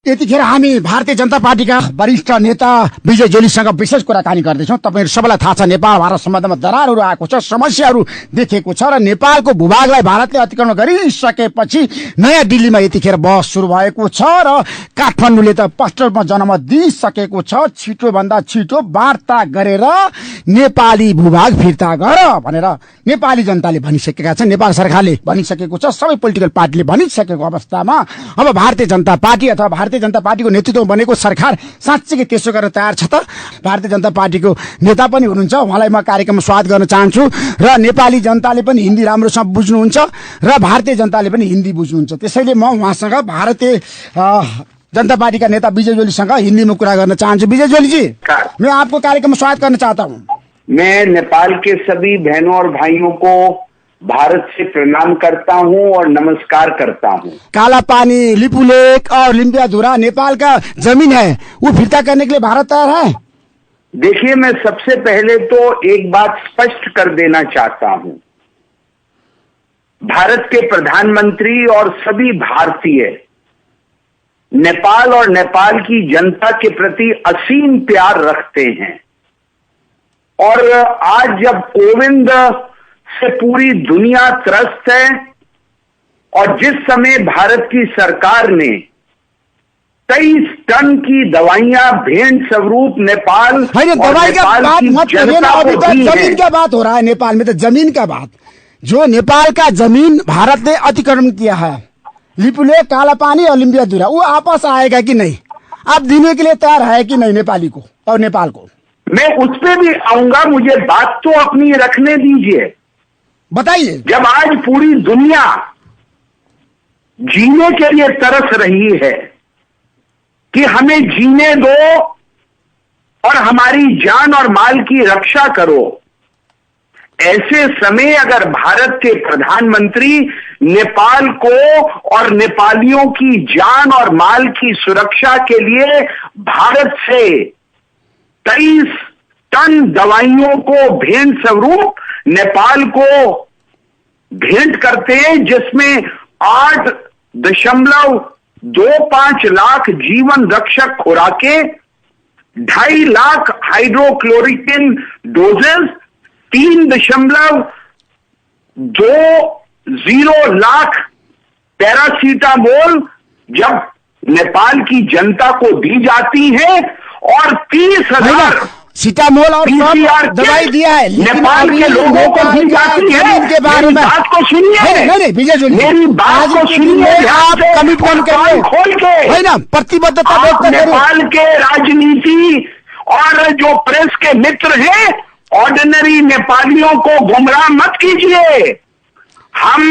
यतिखेर हामी भारतीय जनता पार्टीका वरिष्ठ नेता विजय जोलीसँग विशेष कुराकानी गर्दैछौँ। तपाईहरु सबैलाई थाहा छ नेपाल भारत सम्बन्धमा दरारहरू आएको छ, समस्याहरू देखिएको छ र नेपालको भूभागलाई भारतले अतिक्रमण गरिसकेपछि नयाँ दिल्लीमा यतिखेर बहस सुरु भएको छ र काठमाडौँले त स्पष्टमा जनमत दिइसकेको छ। छिटो भन्दा छिटो वार्ता गरेर नेपाली भूभाग फिर्ता गर भनेर नेपाली जनताले भनिसकेका छन्, नेपाल सरकारले भनिसकेको छ, सबै पोलिटिकल पार्टीले भनिसकेको अवस्थामा अब भारतीय जनता पार्टी अथवा भारतीय जनता पार्टीको नेतृत्वमा बनेको सरकार साँच्चै त्यसो गर्न तयार छ त? भारतीय जनता पार्टीको नेता पनि हुनुहुन्छ, उहाँलाई म कार्यक्रममा स्वागत गर्न चाहन्छु र नेपाली जनताले पनि हिन्दी राम्रोसँग बुझ्नुहुन्छ र भारतीय जनताले पनि हिन्दी बुझ्नुहुन्छ, त्यसैले म उहाँसँग भारतीय जनता पार्टी का नेता विजय जोलीसँग हिंदी में कुरा करना चाहूँ। विजय जोली जी, मैं आपको कार्यक्रम में स्वागत करना चाहता हूँ। मैं नेपाल के सभी बहनों और भाइयों को भारत से प्रणाम करता हूँ और नमस्कार करता हूँ। काला पानी, लिपुलेक और लिम्पियाधुरा नेपाल का जमीन है, वो फिरता करने के लिए भारत तैयार है? देखिए, मैं सबसे पहले तो एक बात स्पष्ट कर देना चाहता हूँ। भारत के प्रधानमंत्री और सभी भारतीय नेपाल और नेपाल की जनता के प्रति असीम प्यार रखते हैं और आज जब कोविड से पूरी दुनिया त्रस्त है और जिस समय भारत की सरकार ने 23 टन की दवाइयां भेंट स्वरूप नेपाल दवाई का बात मत करिए ना, अभी तो जमीन का बात हो रहा है नेपाल में, तो जमीन का बात, जो नेपाल का जमीन भारत ने अतिक्रमण किया है, लिपुलेक, काला पानी और लिम्पियाधुरा, वो आपस आएगा कि नहीं? आप देने के लिए तैयार है कि नहीं नेपाली को और नेपाल को? मैं उस पर भी आऊंगा, मुझे बात तो अपनी रखने दीजिए। बताइए। जब आज पूरी दुनिया जीने के लिए तरस रही है कि हमें जीने दो और हमारी जान और माल की रक्षा करो, ऐसे समय अगर भारत के प्रधानमंत्री नेपाल को और नेपालियों की जान और माल की सुरक्षा के लिए भारत से 23 टन दवाइयों को भेंट स्वरूप नेपाल को भेंट करते हैं, जिसमें 8.25 लाख जीवन रक्षक खुराकें, 2.5 लाख हाइड्रोक्लोरिकिन डोजेस, 3.20 लाख पैरासीटामोल जब नेपाल की जनता को दी जाती है और 30,000 सीटामोल और दवाई दिया है नेपाल के लोगों को दी जाती है। के बारे में बात को सुनिए, नहीं विजय जोली, मेरी बात को सुनिए, आप कमिटमेंट करिए, खोल के है ना, प्रतिबद्धता व्यक्त करिए। नेपाल के राजनीति और जो प्रेस के मित्र हैं, ऑर्डिनरी नेपालियों को गुमराह मत कीजिए। हम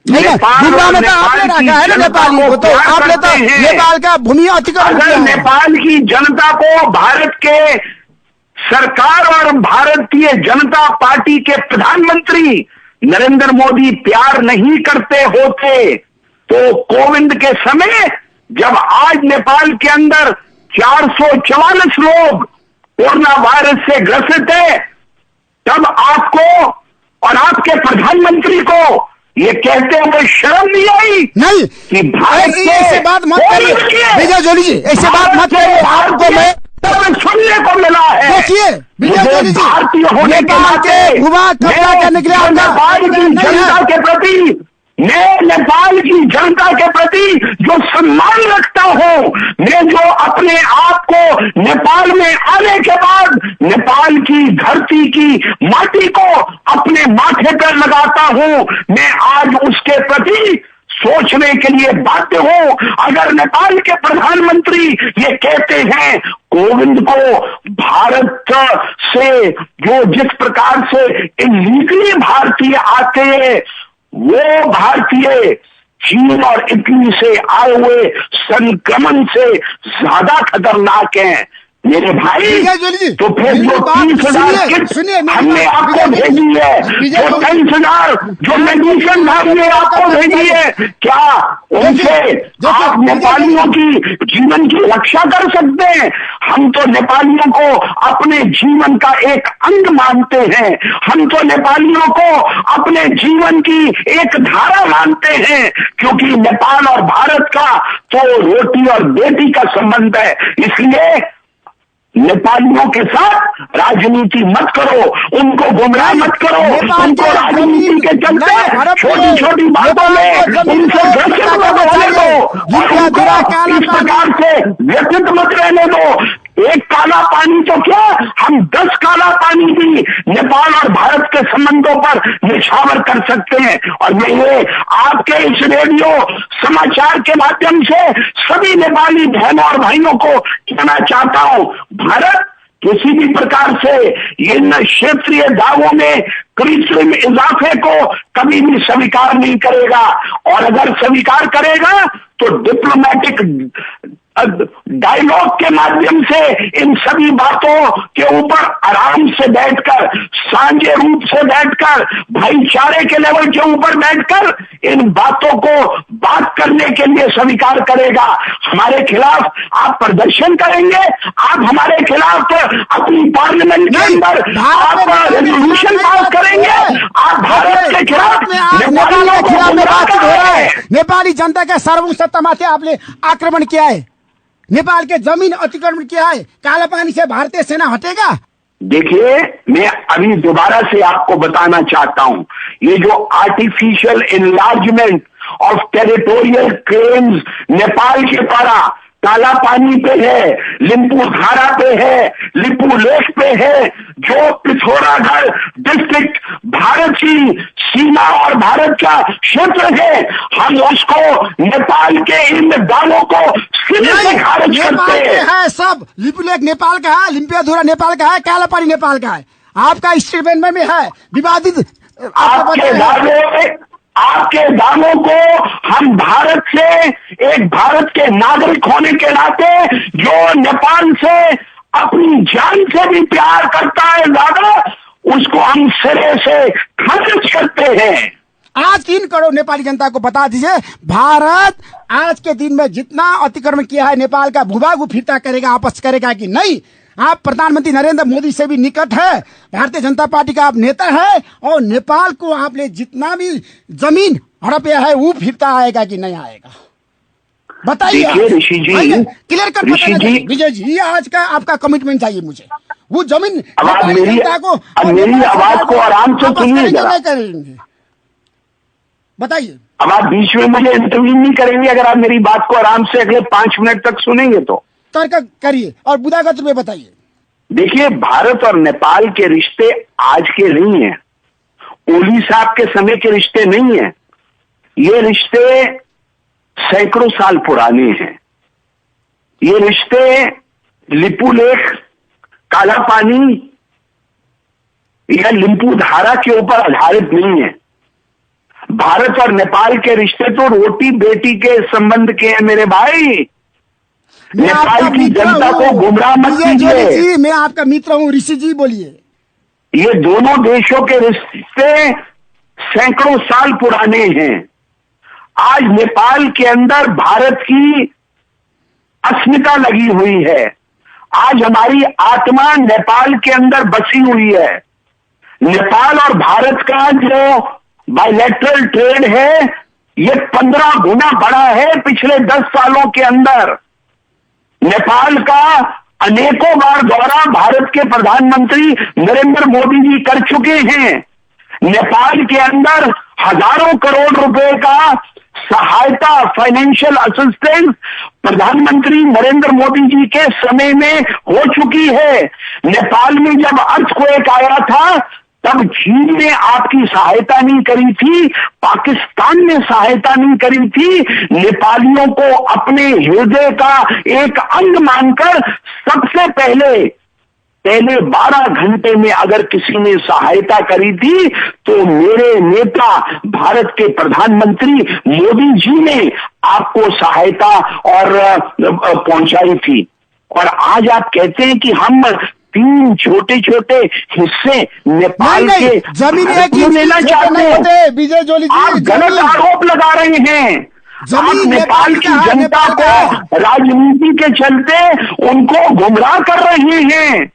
नेपाल में तो आपने रखा है ना नेपाली को, तो आपने तो नेपाल का भूमि अतिक्रमण अगर किया है। नेपाल की जनता को भारत के सरकार और भारतीय जनता पार्टी के प्रधानमंत्री नरेंद्र मोदी प्यार नहीं करते होते तो कोविड के समय जब आज नेपाल के अंदर 444 लोग कोरोना वायरस से ग्रसित है, तब आपको और आपके प्रधानमंत्री को ये कहते हुए शर्म नहीं आई? नहीं कि भारत ऐसे बात मत करिए विजय जोली जी, ऐसे बात मत करिए। आपको मैं सुनने को मिला है। देखिए विजय जोली जी, भारतीय होने के नाते भूभाग कब्जा करने के लिए नेपाल की जनता के प्रति, मैं नेपाल की जनता के प्रति जो सम्मान रखता हूं, मैं जो अपने आप को नेपाल में आने के बाद नेपाल की धरती की माटी को अपने माथे पर लगाता हूं, मैं आज उसके प्रति सोचने के लिए बाध्य हूं। अगर नेपाल के प्रधानमंत्री ये कहते हैं कोविंद को भारत से जो जिस प्रकार से इलीगली भारतीय आते हैं, वो भारतीय चीन और इटली से आए हुए संक्रमण से ज्यादा खतरनाक हैं, मेरे भाई, विजय जोली जी, तो फिर जो 30,000 किट हमने आपको भेजी है, जो 23,000 जो मेडिसिन हमने आपको भेजी है, क्या उनसे आप नेपालियों की जीवन की रक्षा कर सकते हैं? हम तो नेपालियों को अपने जीवन का एक अंग मानते हैं, हम तो नेपालियों को अपने जीवन की एक धारा मानते हैं, क्योंकि नेपाल और भारत का तो रोटी और बेटी का संबंध है। इसलिए नेपालियों के साथ राजनीति मत करो, उनको गुमराह मत करो, उनको राजनीति के चलते छोटी छोटी बातों में उनसे ग्रसित मत होने दो, और इस प्रकार से व्यथित मत रहने दो। एक काला पानी तो क्या, हम 10 काला पानी भी नेपाल और भारत के संबंधों पर निछावर कर सकते हैं। और मैं ये आपके इस रेडियो समाचार के माध्यम से सभी नेपाली बहनों और भाइयों को कहना चाहता हूं, भारत किसी भी प्रकार से इन क्षेत्रीय दावों में कृत्रिम इजाफे को कभी भी स्वीकार नहीं करेगा, और अगर स्वीकार करेगा तो डिप्लोमेटिक डायलॉग के माध्यम से इन सभी बातों के ऊपर आराम से बैठकर, सांझे रूप से बैठकर, भाईचारे के लेवल के ऊपर बैठकर इन बातों को बात करने के लिए स्वीकार करेगा। हमारे खिलाफ आप प्रदर्शन करेंगे, आप हमारे खिलाफ अपनी पार्लियामेंट के अंदर आप रेजोल्यूशन पास करेंगे, आप भारत के खिलाफ नेपालियों को गुमराह कर रहे हैं। नेपाली जनता के सर्वोच्च सत्तामाथि आपने आक्रमण किया है, नेपाल के जमीन अतिक्रमण किया है, काला पानी से भारतीय सेना हटेगा? देखिए, मैं अभी दोबारा से आपको बताना चाहता हूं, ये जो artificial enlargement of territorial claims Nepal के द्वारा काला पानी पे है, लिम्पू धारा पे है, लिपू लेक पे है, जो पिथौरागढ़ डिस्ट्रिक्ट भारत की सीमा और भारत का क्षेत्र है, हम उसको नेपाल के इन दावों को सिरे से खारिज करते हैं। सब लिपू लेक नेपाल का है, लिम्पियाधुरा नेपाल का है, काला पानी नेपाल का है, आपका स्टेटमेंट में है विवादित। आपके दावों को हम भारत से, एक भारत के नागरिक होने के नाते, जो नेपाल से अपनी जान से भी प्यार करता है ज्यादा, उसको हम सिरे से खारिज करते हैं। आज 3 करोड़ नेपाली जनता को बता दीजिए, भारत आज के दिन में जितना अतिक्रमण किया है नेपाल का, भूभाग वो फिरता करेगा, आपस करेगा कि नहीं? आप प्रधानमंत्री नरेंद्र मोदी से भी निकट है, भारतीय जनता पार्टी का आप नेता है, और नेपाल को आपने जितना भी जमीन हड़पया है वो फिरता आएगा कि नहीं आएगा? बताइए ऋषि जी, क्लियर कट बताइए विजय जी, आज का आपका कमिटमेंट चाहिए मुझे। वो जमीन मेरी आवाज को आराम से सुनिए, बताइए। अब आप बीच में मुझे इंटरव्यू नहीं करेंगे, अगर आप मेरी बात को आराम से अगले 5 मिनट तक सुनेंगे तो तर्क करिए और बुदागत में बताइए। देखिए, भारत और नेपाल के रिश्ते आज के नहीं है, ओली साहब के समय के रिश्ते नहीं है, ये रिश्ते सैकड़ों साल पुराने हैं। ये रिश्ते लिपू लेक, काला पानी या लिम्पू धारा के ऊपर आधारित नहीं है। भारत और नेपाल के रिश्ते तो रोटी बेटी के संबंध के हैं मेरे भाई। नेपाल की जनता को गुमराह मत कीजिए। मैं आपका मित्र हूँ, ऋषि जी बोलिए। ये दोनों देशों के रिश्ते सैकड़ों साल पुराने हैं। आज नेपाल के अंदर भारत की अस्मिता लगी हुई है। आज हमारी आत्मा नेपाल के अंदर बसी हुई है। नेपाल और भारत का जो बायलैटरल ट्रेड है, ये 15 गुना बढ़ा है पिछले 10 सालों के अंदर। नेपाल का अनेकों बार दौरा भारत के प्रधानमंत्री नरेंद्र मोदी जी कर चुके हैं। नेपाल के अंदर हजारों करोड़ रुपए का सहायता, फाइनेंशियल असिस्टेंस प्रधानमंत्री नरेंद्र मोदी जी के समय में हो चुकी है। नेपाल में जब अर्थक्वेक आया था, तब चीन ने आपकी सहायता नहीं करी थी, पाकिस्तान ने सहायता नहीं करी थी। नेपालियों को अपने हृदय का एक अंग मानकर सबसे पहले 12 घंटे में अगर किसी ने सहायता करी थी, तो मेरे नेता भारत के प्रधानमंत्री मोदी जी ने आपको सहायता और पहुंचाई थी। और आज आप कहते हैं कि हम 3 छोटे छोटे हिस्से नेपाल के जमीन लेना चाहते हैं। विजय जोली जी, आप गलत आरोप लगा रहे हैं। आप नेपाल की जनता को राजनीति के चलते उनको गुमराह कर रहे हैं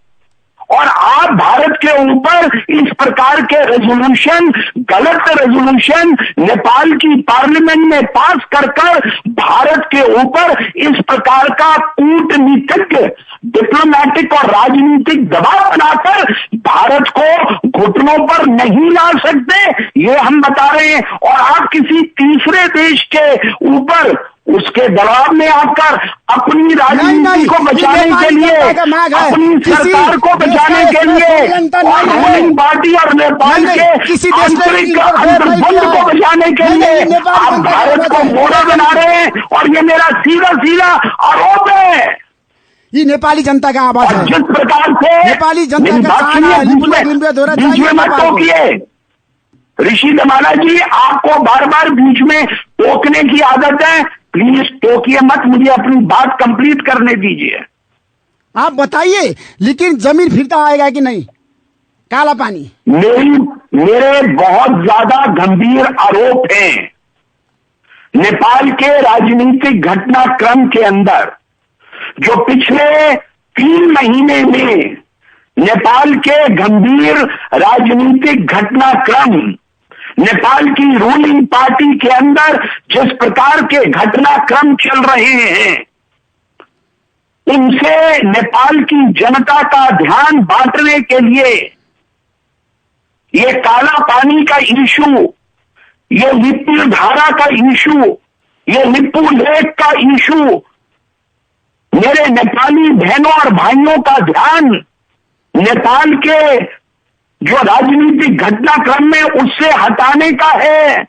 और आप भारत के ऊपर इस प्रकार के रेजोल्यूशन, गलत रेजोल्यूशन नेपाल की पार्लियामेंट में पास कर भारत के ऊपर इस प्रकार का कूटनीतिक, डिप्लोमेटिक और राजनीतिक दबाव बनाकर भारत को घुटनों पर नहीं ला सकते, ये हम बता रहे हैं। और आप किसी तीसरे देश के ऊपर उसके दबाव में आकर अपनी राजनीति को बचाने के लिए, अपनी सरकार को बचाने के लिए, रूलिंग पार्टी और नेपाल के आंतरिक अंतर्बंध को बचाने के लिए आप भारत को मोड़ा बना रहे हैं और ये मेरा सीधा सीधा आरोप है। ये नेपाली जनता का आवाज है। जिस प्रकार से नेपाली जनता का बीच में मत टोकिए ऋषि दमाला जी, आपको बार बार बीच में टोकने की आदत है, प्लीज टोकिए मत, मुझे अपनी बात कंप्लीट करने दीजिए। आप बताइए, लेकिन जमीन फिरता आएगा कि नहीं? काला पानी मेरे बहुत ज्यादा गंभीर आरोप हैं। नेपाल के राजनीतिक घटनाक्रम के अंदर जो पिछले 3 महीने में नेपाल के गंभीर राजनीतिक घटनाक्रम, नेपाल की रूलिंग पार्टी के अंदर जिस प्रकार के घटनाक्रम चल रहे हैं, इनसे नेपाल की जनता का ध्यान बांटने के लिए ये काला पानी का इशू, ये लिप्पू धारा का इशू, ये लिप्पू लेक का इशू, मेरे नेपाली बहनों और भाइयों का ध्यान नेपाल के जो राजनीतिक घटनाक्रम में उससे हटाने का है।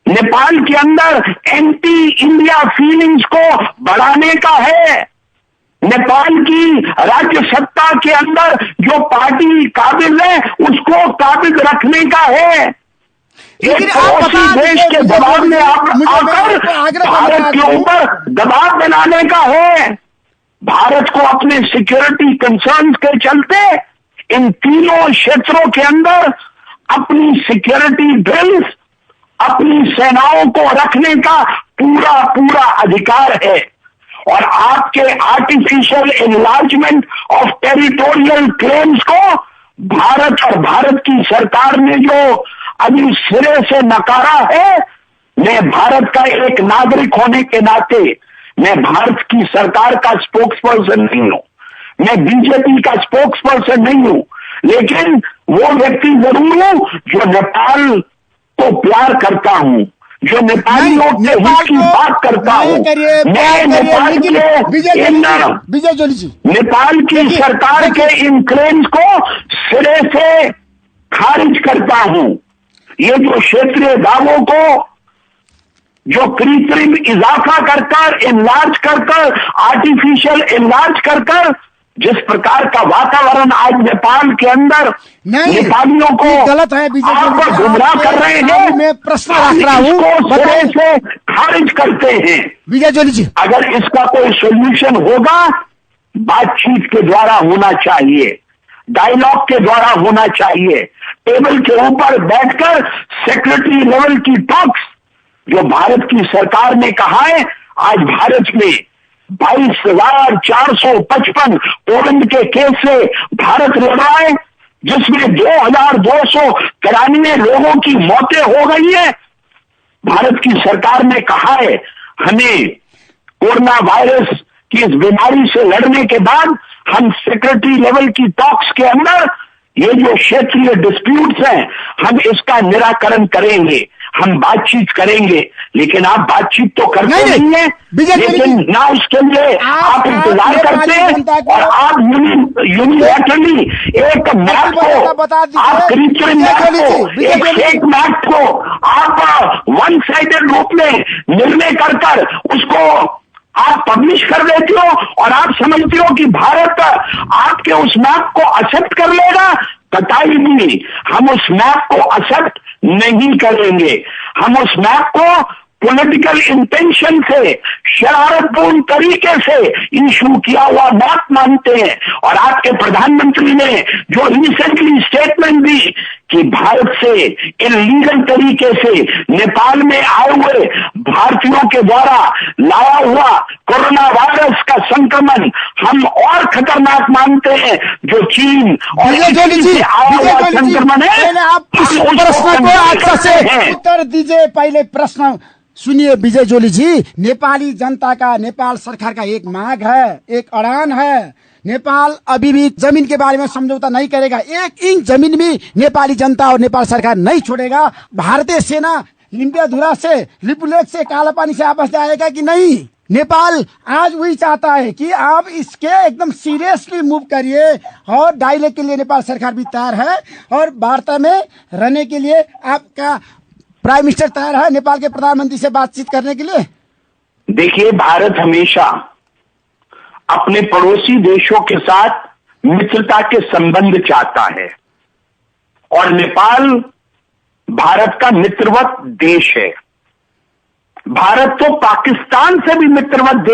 नेपाल के अंदर एंटी इंडिया फीलिंग्स को बढ़ाने का है। नेपाल की राज्य सत्ता के अंदर जो पार्टी काबिल है उसको काबिल रखने का है। एक पड़ोसी देश के दबाव में आकर भारत के ऊपर दबाव बनाने का है। भारत को अपने सिक्योरिटी कंसर्न्स के चलते इन तीनों क्षेत्रों के अंदर अपनी सिक्योरिटी ड्रिल्स, अपनी सेनाओं को रखने का पूरा पूरा अधिकार है। और आपके artificial enlargement of territorial claims को भारत और भारत की सरकार ने जो अभी सिरे से नकारा है, मैं भारत का एक नागरिक होने के नाते, मैं भारत की सरकार का स्पोक्स पर्सन नहीं हूं, मैं बीजेपी का स्पोक्स पर्सन नहीं हूं, लेकिन वो व्यक्ति जरूर हूं जो नेपाल को प्यार करता हूं, जो नेपालियों के हित की बात करता हूं। मैं नेपाल के नेपाल की सरकार के इन क्लेम्स को सिरे से खारिज करता हूं। ये जो क्षेत्रीय दावों को जो कृत्रिम इजाफा कर एनलार्ज कर आर्टिफिशियल एनलार्ज कर जिस प्रकार का वातावरण आज नेपाल के अंदर नेपालियों को गलत है, आप गुमराह कर रहे हैं, मैं प्रश्न रख रहा हूं, सिरे से खारिज करते हैं। विजय जोली जी, अगर इसका कोई सोल्यूशन होगा, बातचीत के द्वारा होना चाहिए, डायलॉग के द्वारा होना चाहिए, टेबल के ऊपर बैठकर सेक्रेटरी लेवल की टॉक्स, जो भारत की सरकार ने कहा है। आज भारत में 22,455 पोलैंड के केस से भारत लड़ रहा है, जिसमें 2,293 लोगों की मौतें हो गई है। भारत की सरकार ने कहा है हमें कोरोना वायरस की इस बीमारी से लड़ने के बाद हम सेक्रेटरी लेवल की टॉक्स के अंदर ये जो क्षेत्रीय डिस्प्यूट्स हैं, हम इसका निराकरण करेंगे, हम बातचीत करेंगे। लेकिन आप बातचीत तो करते नहीं है, लेकिन ना उसके लिए आप इंतजार करते हैं और आप यूनिलैटरली एक मैप को, आप कृत्रिम मैप को, एक फेक मैप को आप वन साइडेड रूप में निर्णय कर उसको आप पब्लिश कर देते हो और आप समझते हो कि भारत आपके उस मैप को एक्सेप्ट कर लेगा। कतई नहीं, हम उस मैप को एक्सेप्ट नहीं करेंगे। हम उस मैप को पॉलिटिकल इंटेंशन से, शरारतपूर्ण तरीके से इशू किया हुआ बात मानते हैं। और आपके प्रधानमंत्री ने जो रिसेंटली स्टेटमेंट दी कि भारत से इलीगल तरीके से नेपाल में आए हुए भारतीयों के द्वारा लाया हुआ कोरोना वायरस का संक्रमण हम और खतरनाक मानते हैं जो चीन और इटली से आया हुआ संक्रमण है। पहले आप इस प्रश्न को अच्छा से उत्तर दीजिए। पहले प्रश्न सुनिए विजय जोली जी, नेपाली जनता का, नेपाल सरकार का एक मांग है, एक अड़ान है। नेपाल अभी भी जमीन के बारे में समझौता नहीं करेगा। 1 इंच जमीन भी नेपाली जनता और नेपाल सरकार नहीं छोड़ेगा। भारतीय सेना लिम्पियाधुरा से, लिपुलेख से, कालापानी से आपस जाएगा कि नहीं? नेपाल आज वही चाहता है कि आप इसके एकदम सीरियसली मूव करिए और डायलॉग के लिए नेपाल सरकार भी तैयार है और वार्ता में रहने के लिए आपका प्राइम मिनिस्टर तैयार है नेपाल के प्रधानमंत्री से बातचीत करने के लिए। देखिए, भारत हमेशा अपने पड़ोसी देशों के साथ मित्रता के संबंध चाहता है और नेपाल भारत का मित्रवत देश है। भारत तो पाकिस्तान से भी मित्रवत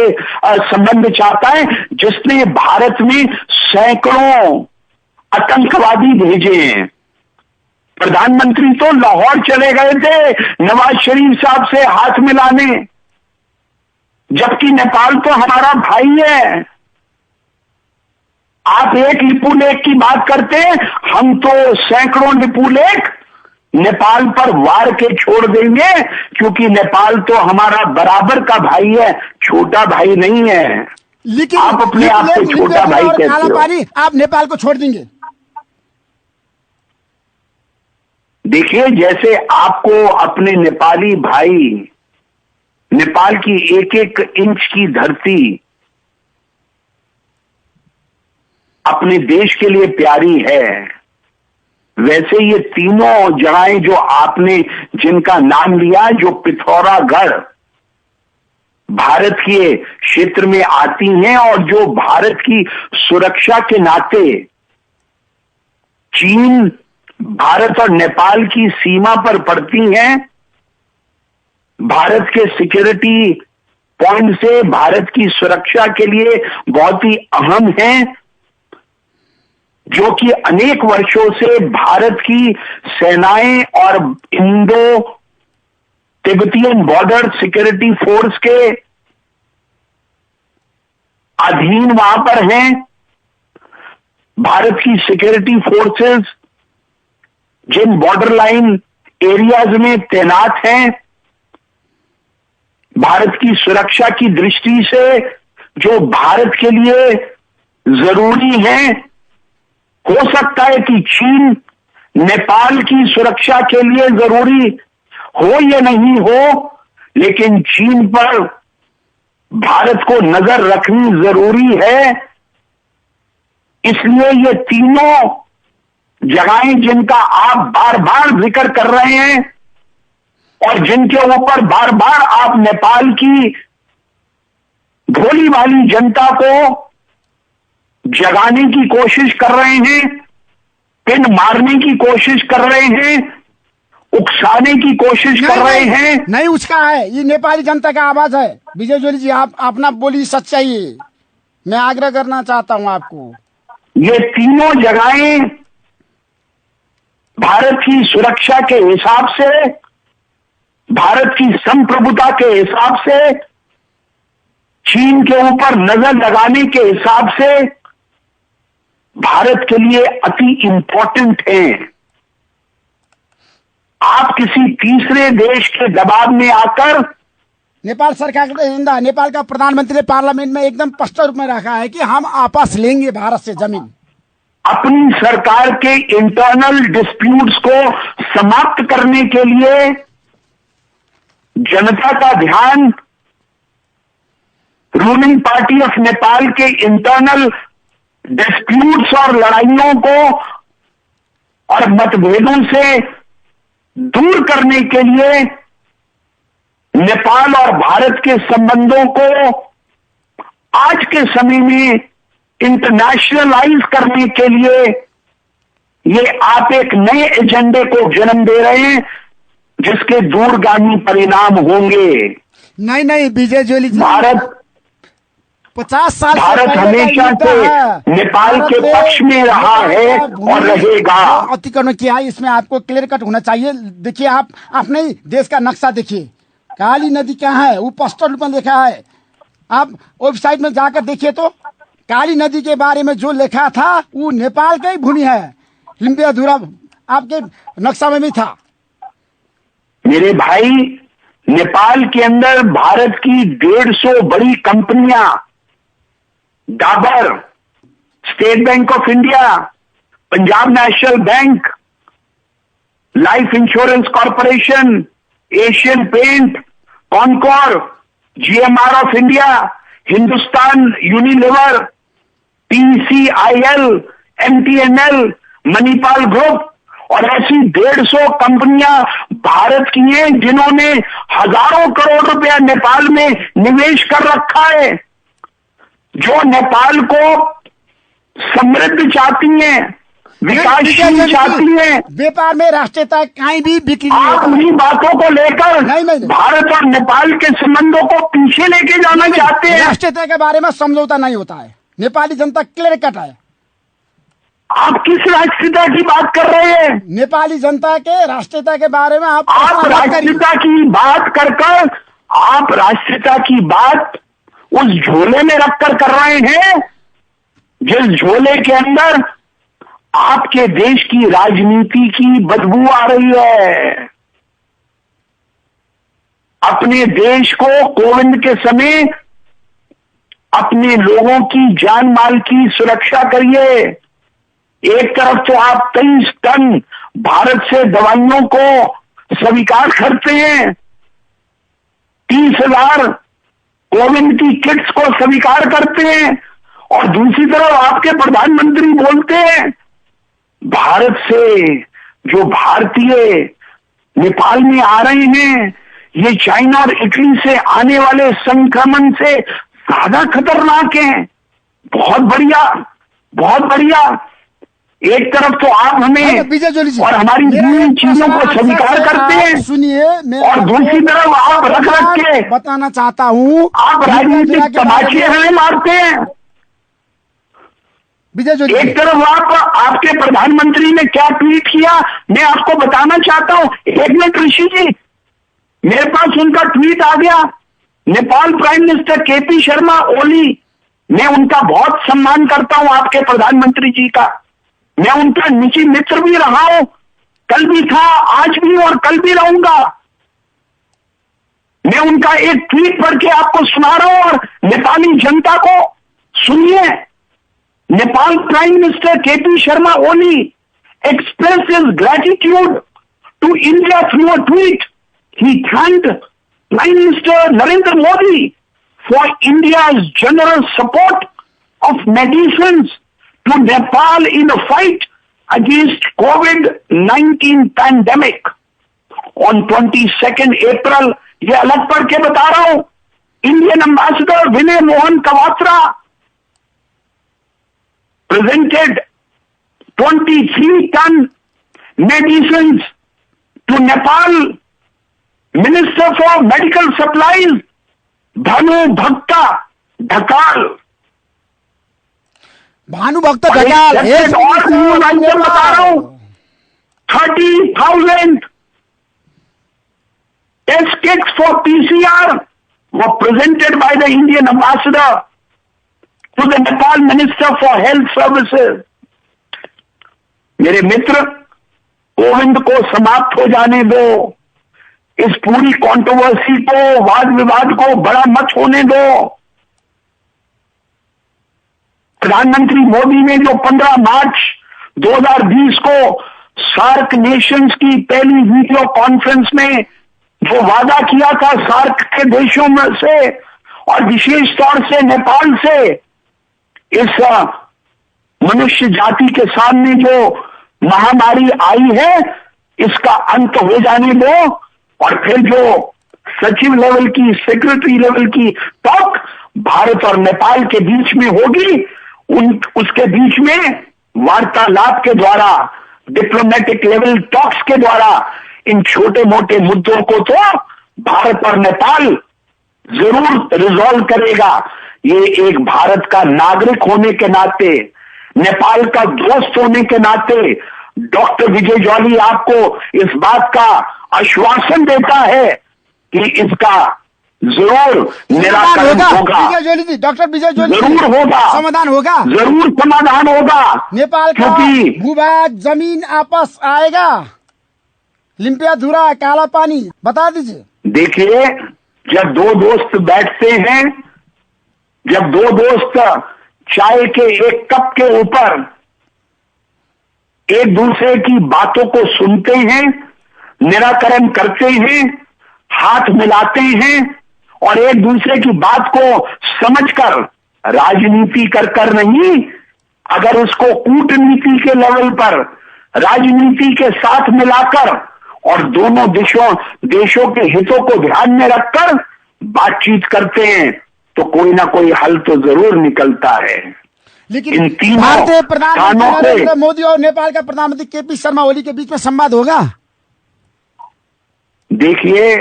संबंध चाहता है, जिसने भारत में सैकड़ों आतंकवादी भेजे हैं। प्रधानमंत्री तो लाहौर चले गए थे नवाज शरीफ साहब से हाथ मिलाने, जबकि नेपाल तो हमारा भाई है। आप एक लिपुलेख की बात करते हैं, हम तो सैकड़ों लिपुलेख नेपाल पर वार के छोड़ देंगे, क्योंकि नेपाल तो हमारा बराबर का भाई है, छोटा भाई नहीं है। लेकिन आप अपने आप को छोटा भाई कहते हो। आप नेपाल को छोड़ देंगे? देखिए, जैसे आपको अपने नेपाली भाई, नेपाल की एक एक इंच की धरती अपने देश के लिए प्यारी है, वैसे ये तीनों जगहें जो आपने जिनका नाम लिया, जो पिथौरागढ़ भारत के क्षेत्र में आती हैं और जो भारत की सुरक्षा के नाते चीन, भारत और नेपाल की सीमा पर पड़ती हैं, भारत के सिक्योरिटी पॉइंट से भारत की सुरक्षा के लिए बहुत ही अहम हैं, जो कि अनेक वर्षों से भारत की सेनाएं और Indo Tibetan border security force के अधीन वहां पर हैं। भारत की सिक्योरिटी फोर्सेस जिन बॉर्डर लाइन एरियाज में तैनात हैं, भारत की सुरक्षा की दृष्टि से जो भारत के लिए जरूरी है, हो सकता है कि चीन नेपाल की सुरक्षा के लिए जरूरी हो या नहीं हो, लेकिन चीन पर भारत को नजर रखनी जरूरी है। इसलिए ये तीनों जगहें जिनका आप बार बार जिक्र कर रहे हैं और जिनके ऊपर बार बार आप नेपाल की भोली भाली जनता को जगाने की कोशिश कर रहे हैं, पिन मारने की कोशिश कर रहे हैं, उकसाने की कोशिश कर रहे हैं। नहीं उचका है, ये नेपाली जनता का आवाज है। विजय जोली जी, आप अपना बोलिए, सच्चाई है। मैं आग्रह करना चाहता हूं आपको। ये तीनों जगहें भारत की सुरक्षा के हिसाब से, भारत की संप्रभुता के हिसाब से, चीन के ऊपर नजर लगाने के हिसाब से भारत के लिए अति इंपॉर्टेंट है। आप किसी तीसरे देश के दबाव में आकर, नेपाल सरकार का, नेपाल का प्रधानमंत्री ने पार्लियामेंट में एकदम स्पष्ट रूप में रखा है कि हम आपस लेंगे भारत से जमीन। अपनी सरकार के इंटरनल डिस्प्यूट्स को समाप्त करने के लिए जनता का ध्यान रूलिंग पार्टी ऑफ नेपाल के इंटरनल डिस्प्यूट्स और लड़ाइयों को और मतभेदों से दूर करने के लिए नेपाल और भारत के संबंधों को आज के समय में इंटरनेशनलाइज करने के लिए ये आप एक नए एजेंडे को जन्म दे रहे हैं, जिसके दूरगामी परिणाम होंगे। नहीं नहीं विजय जोली जी, भारत 50 साल भारत हमेशा से नेपाल के पक्ष में रहा है और रहेगा। अतिक्रमण किया है, इसमें आपको क्लियर कट होना चाहिए। देखिए, आप अपने देश का नक्शा देखिए, काली नदी कहाँ है वो स्पष्ट रूप में लिखा है। आप वेबसाइट में जाकर देखिए तो काली नदी के बारे में जो लिखा था वो नेपाल की भूमि है। लंबी अधूरा आपके नक्शा में भी था। मेरे भाई, नेपाल के अंदर भारत की 150 बड़ी कंपनियां, Dabur, state bank of India, Punjab national bank, life insurance corporation, Asian paint, Concor, GMR of India, Hindustan Unilever, PCIL, MTNL, Manipal group और ऐसी 150 कंपनियां भारत की हैं जिन्होंने हजारों करोड़ रुपया नेपाल में निवेश कर रखा है, जो नेपाल को समृद्ध चाहती हैं, विकासशील चाहती हैं। व्यापार में राष्ट्रीयता कहीं भी बिक्री आप उन्हीं बातों को लेकर नहीं। भारत और नेपाल के संबंधों को पीछे लेके जाना चाहते हैं। राष्ट्रीयता के बारे में समझौता नहीं होता है। नेपाली जनता क्लियर कट है। आप किस राष्ट्रीयता की बात कर रहे हैं? नेपाली जनता के राष्ट्रीयता के बारे में आप राष्ट्रीयता की बात कर आप राष्ट्रीयता की बात उस झोले में रखकर कर रहे हैं जिस झोले के अंदर आपके देश की राजनीति की बदबू आ रही है। अपने देश को कोविड के समय अपने लोगों की जान माल की सुरक्षा करिए। एक तरफ तो आप 23 टन भारत से दवाइयों को स्वीकार करते हैं, 30,000 कोविड की किट्स को स्वीकार करते हैं, और दूसरी तरफ आपके प्रधानमंत्री बोलते हैं भारत से जो भारतीय नेपाल में आ रहे हैं ये चाइना और इटली से आने वाले संक्रमण से ज्यादा खतरनाक हैं। बहुत बढ़िया, बहुत बढ़िया। एक तरफ तो आप हमें और हमारी दूसरी चीजों को स्वीकार करते हैं, सुनिए, और दूसरी तरफ आप रख के बताना चाहता हूँ आप राजनीतिक तमाचे हमें मारते हैं। एक तरफ आपके प्रधानमंत्री ने क्या ट्वीट किया मैं आपको बताना चाहता हूं। एक मिनट ऋषि जी, मेरे पास उनका ट्वीट आ गया। नेपाल प्राइम मिनिस्टर केपी शर्मा ओली, मैं उनका बहुत सम्मान करता हूं, आपके प्रधानमंत्री जी का। मैं उनका निजी मित्र भी रहा हूं, कल भी था, आज भी और कल भी रहूंगा। मैं उनका एक ट्वीट पढ़ के आपको सुना रहा हूं और नेपाली जनता को सुनिए। Nepal Prime Minister KP Sharma Oli expressed his gratitude to India through a tweet. He thanked Prime Minister Narendra Modi for India's generous support of medicines to Nepal in the fight against COVID-19 pandemic. On 22nd April, ये अलग पढ़ के बता रहा हूं, Indian Ambassador Vinay Mohan Kawatra presented 23 ton medicines to Nepal. Minister for Medical Supplies Bhanu Bhakta Dhakal. Bhanu भक्त ढकाल और मैं बता रहा हूं, 30,000 test kits for PCR were presented by the Indian ambassador to the Nepal Minister for Health Services. मेरे मित्र, Covid को समाप्त हो जाने दो, इस पूरी कंट्रोवर्सी को, वाद विवाद को बड़ा मत होने दो। प्रधानमंत्री मोदी ने जो 15 मार्च 2020 को सार्क नेशंस की पहली वीडियो कॉन्फ्रेंस में जो वादा किया था सार्क के देशों में से और विशेष तौर से नेपाल से, इस मनुष्य जाति के सामने जो महामारी आई है इसका अंत हो जाने दो, और फिर जो सचिव लेवल की, सेक्रेटरी लेवल की टॉक भारत और नेपाल के बीच में होगी, उसके बीच में वार्तालाप के द्वारा, डिप्लोमेटिक लेवल टॉक्स के द्वारा इन छोटे मोटे मुद्दों को तो भारत और नेपाल जरूर रिजॉल्व करेगा। ये एक भारत का नागरिक होने के नाते, नेपाल का दोस्त होने के नाते डॉक्टर विजय जॉली आपको इस बात का आश्वासन देता है कि इसका जरूर निराकरण होगा। विजय जॉली जी, डॉक्टर विजय जॉली, जरूर होगा, समाधान होगा, जरूर समाधान होगा। नेपाल का क्योंकि भूभाग जमीन आपस आएगा, लिम्पियाधुरा, काला पानी, बता दीजिए। देखिए, जब दो दोस्त बैठते हैं, जब दो दोस्त चाय के एक कप के ऊपर एक दूसरे की बातों को सुनते हैं, निराकरण करते हैं, हाथ मिलाते हैं और एक दूसरे की बात को समझकर राजनीति कर नहीं, अगर उसको कूटनीति के लेवल पर राजनीति के साथ मिलाकर और दोनों देशों के हितों को ध्यान में रखकर बातचीत करते हैं तो कोई ना कोई हल तो जरूर निकलता है। लेकिन इन तीनों भारतीय प्रधानमंत्री स्थानों पे नरेंद्र मोदी और नेपाल का प्रधानमंत्री केपी शर्मा ओली के बीच में संवाद होगा? देखिए,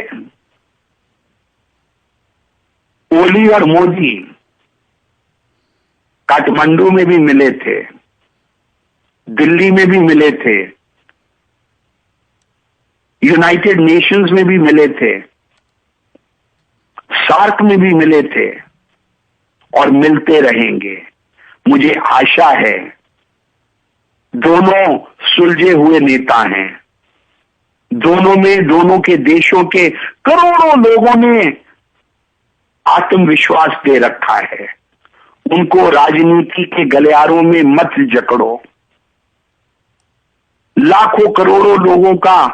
ओली और मोदी काठमांडू में भी मिले थे, दिल्ली में भी मिले थे, यूनाइटेड नेशंस में भी मिले थे, सार्क में भी मिले थे और मिलते रहेंगे। मुझे आशा है, दोनों सुलझे हुए नेता हैं, दोनों के देशों के करोड़ों लोगों ने आत्मविश्वास दे रखा है। उनको राजनीति के गलियारों में मत जकड़ो। लाखों करोड़ों लोगों का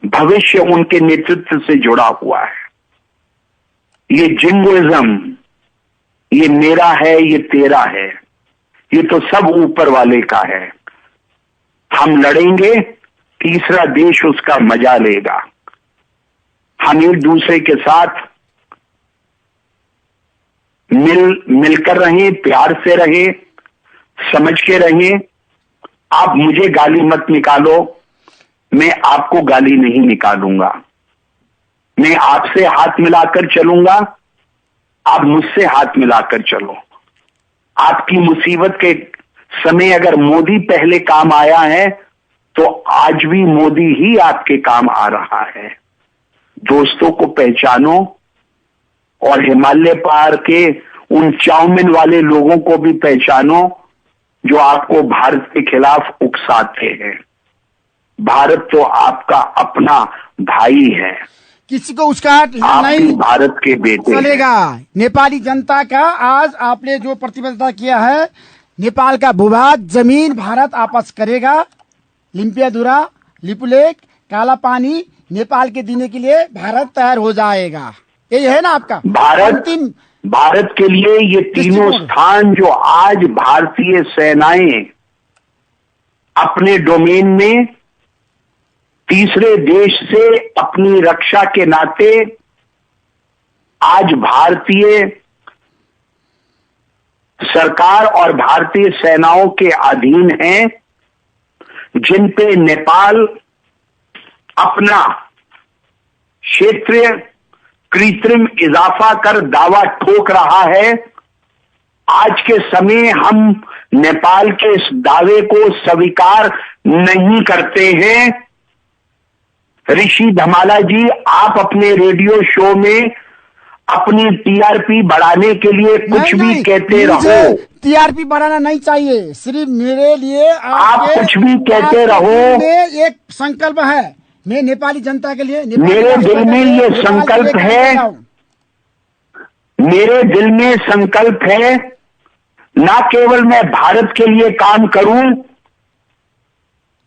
भविष्य उनके नेतृत्व से जुड़ा हुआ है। ये जिंगोइज्म, ये मेरा है, ये तेरा है, ये तो सब ऊपर वाले का है। हम लड़ेंगे, तीसरा देश उसका मजा लेगा। हम एक दूसरे के साथ मिलकर रहें, प्यार से रहें, समझ के रहें। आप मुझे गाली मत निकालो, मैं आपको गाली नहीं निकालूंगा। मैं आपसे हाथ मिलाकर चलूंगा, आप मुझसे हाथ मिलाकर चलो। आपकी मुसीबत के समय अगर मोदी पहले काम आया है तो आज भी मोदी ही आपके काम आ रहा है। दोस्तों को पहचानो और हिमालय पार के उन चाउमीन वाले लोगों को भी पहचानो जो आपको भारत के खिलाफ उकसाते हैं। भारत तो आपका अपना भाई है, किसी को उसका आप नहीं भी भारत के बेटे हैं। चलेगा। नेपाली जनता का आज आपने जो प्रतिबद्धता किया है, नेपाल का भूभाग जमीन भारत आपस करेगा, लिम्पियाधुरा, लिपुलेक, काला पानी नेपाल के देने के लिए भारत तैयार हो जाएगा। यही है ना आपका भारत के लिए ये तीनों स्थान जो आज भारतीय सेनाएं अपने डोमेन में तीसरे देश से अपनी रक्षा के नाते आज भारतीय सरकार और भारतीय सेनाओं के अधीन हैं, जिन पे नेपाल अपना क्षेत्रीय कृत्रिम इजाफा कर दावा ठोक रहा है। आज के समय हम नेपाल के इस दावे को स्वीकार नहीं करते हैं। ऋषि धमाला जी, आप अपने रेडियो शो में अपनी टीआरपी बढ़ाने के लिए कुछ भी कहते रहो। टीआरपी बढ़ाना नहीं चाहिए, सिर्फ मेरे लिए आप कुछ भी कहते रहो। एक संकल्प है, मैं नेपाली जनता के लिए, मेरे दिल में ये संकल्प है, मेरे दिल में संकल्प है, ना केवल मैं भारत के लिए काम करूं,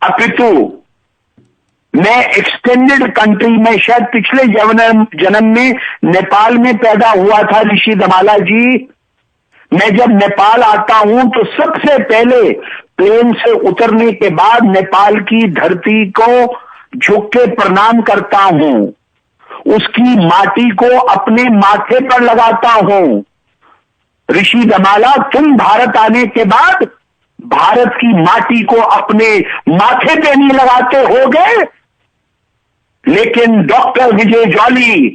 अपितु मैं एक्सटेंडेड कंट्री में, शायद पिछले जन्म में नेपाल में पैदा हुआ था ऋषि धमाला जी। मैं जब नेपाल आता हूं तो सबसे पहले प्लेन से उतरने के बाद नेपाल की धरती को झुक के प्रणाम करता हूं, उसकी माटी को अपने माथे पर लगाता हूं। ऋषि धमाला, तुम भारत आने के बाद भारत की माटी को अपने माथे पे नहीं लगाते होगे लेकिन डॉक्टर विजय जॉली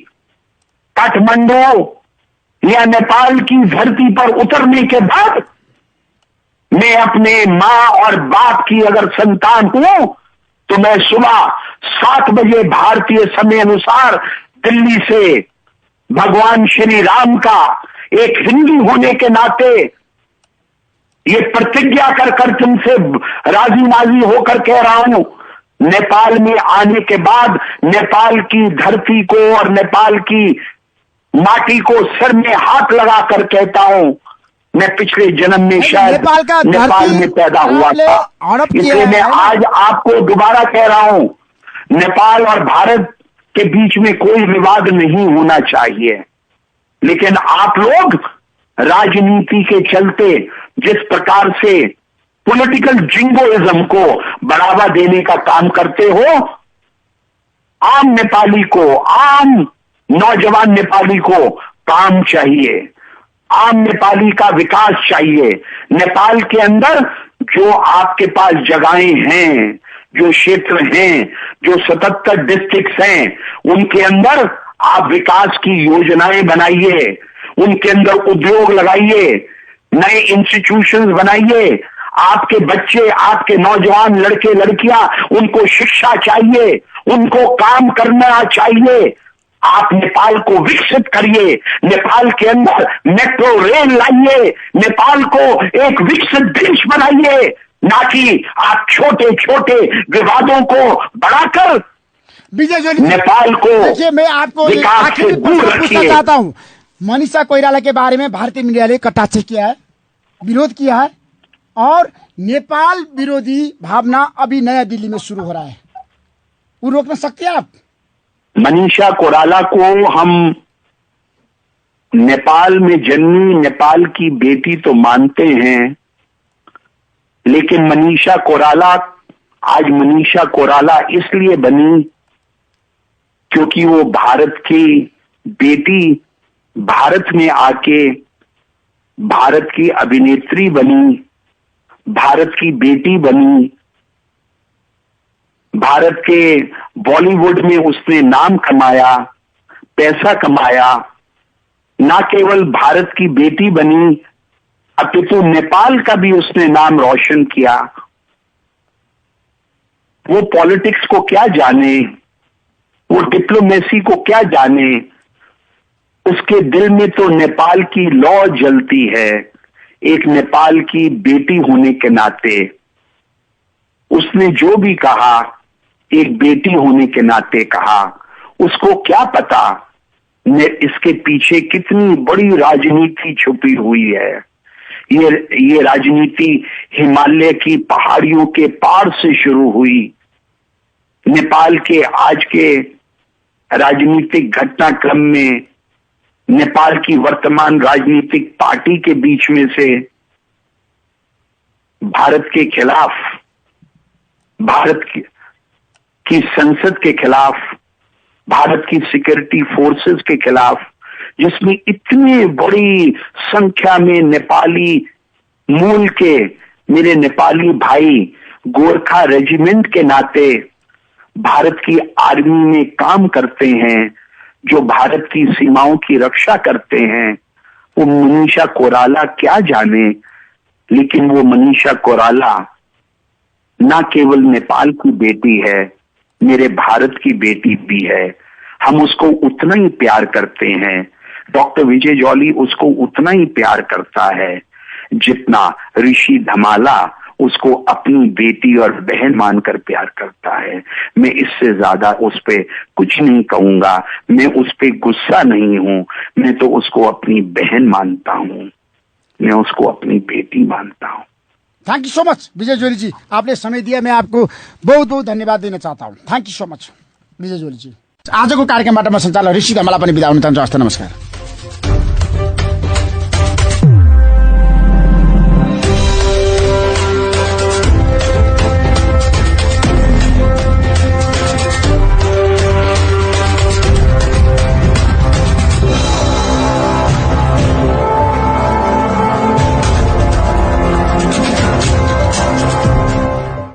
काठमांडू या नेपाल की धरती पर उतरने के बाद मैं अपने मां और बाप की अगर संतान हूं तो मैं सुबह 7 बजे भारतीय समय अनुसार दिल्ली से भगवान श्री राम का एक हिंदू होने के नाते ये प्रतिज्ञा कर तुमसे राजी नाजी होकर कह रहा हूं, नेपाल में आने के बाद नेपाल की धरती को और नेपाल की माटी को सिर में हाथ लगाकर कहता हूं, मैं पिछले जन्म में शायद नेपाल में पैदा हुआ था। इसलिए मैं आज आपको दोबारा कह रहा हूं, नेपाल और भारत के बीच में कोई विवाद नहीं होना चाहिए, लेकिन आप लोग राजनीति के चलते जिस प्रकार से पॉलिटिकल जिंगोइज्म को बढ़ावा देने का काम करते हो, आम नेपाली को, आम नौजवान नेपाली को काम चाहिए, आम नेपाली का विकास चाहिए। नेपाल के अंदर जो आपके पास जगहें हैं, जो क्षेत्र हैं, जो 77 डिस्ट्रिक्ट्स हैं, उनके अंदर आप विकास की योजनाएं बनाइए, उनके अंदर उद्योग लगाइए, नए इंस्टीट्यूशंस बनाइए। आपके बच्चे, आपके नौजवान लड़के लड़कियां, उनको शिक्षा चाहिए, उनको काम करना चाहिए। आप नेपाल को विकसित करिए, नेपाल के अंदर मेट्रो रेल लाइए, नेपाल को एक विकसित देश बनाइए, ना कि आप छोटे छोटे विवादों को बढ़ाकर विजय जॉली नेपाल को देखिए, मैं आपको विकास से दूर पूछना चाहता हूं। मनीषा कोइराला के बारे में भारतीय मीडिया ने कटाक्ष किया है, विरोध किया है, और नेपाल विरोधी भावना अभी नया दिल्ली में शुरू हो रहा है, वो रोकना सकते हैं आप? मनीषा कोइराला को हम नेपाल में जन्मी नेपाल की बेटी तो मानते हैं, लेकिन मनीषा कोइराला आज मनीषा कोइराला इसलिए बनी क्योंकि वो भारत की बेटी, भारत में आके भारत की अभिनेत्री बनी, भारत की बेटी बनी, भारत के बॉलीवुड में उसने नाम कमाया, पैसा कमाया। ना केवल भारत की बेटी बनी, अपितु नेपाल का भी उसने नाम रोशन किया। वो पॉलिटिक्स को क्या जाने, वो डिप्लोमेसी को क्या जाने, उसके दिल में तो नेपाल की लौ जलती है। एक नेपाल की बेटी होने के नाते उसने जो भी कहा, एक बेटी होने के नाते कहा। उसको क्या पता इसके पीछे कितनी बड़ी राजनीति छुपी हुई है। ये राजनीति हिमालय की पहाड़ियों के पार से शुरू हुई। नेपाल के आज के राजनीतिक घटनाक्रम में नेपाल की वर्तमान राजनीतिक पार्टी के बीच में से भारत के खिलाफ, भारत की संसद के खिलाफ, भारत की सिक्योरिटी फोर्सेस के खिलाफ, जिसमें इतनी बड़ी संख्या में नेपाली मूल के मेरे नेपाली भाई गोरखा रेजिमेंट के नाते भारत की आर्मी में काम करते हैं, जो भारत की सीमाओं की रक्षा करते हैं, वो मनीषा कोइराला क्या जाने। लेकिन वो मनीषा कोइराला ना केवल नेपाल की बेटी है, मेरे भारत की बेटी भी है। हम उसको उतना ही प्यार करते हैं, डॉक्टर विजय जॉली उसको उतना ही प्यार करता है जितना ऋषि धमाला उसको अपनी बेटी और बहन मानकर प्यार करता है। मैं इससे ज्यादा उस पे कुछ नहीं कहूंगा। मैं उस पे गुस्सा नहीं हूं, मैं तो उसको अपनी बहन मानता हूं, मैं उसको अपनी बेटी मानता हूं। Thank you so much Vijay Jolly ji, आपने समय दिया। मैं आपको बहुत बहुत धन्यवाद दिन चाहता हूँ। Thank you so much Vijay Jolly ji. आजको कार्यक्रमबाट म सञ्चालक ऋषि धमाला पनि बिदा हुन चाहन्छु। हस्त नमस्कार।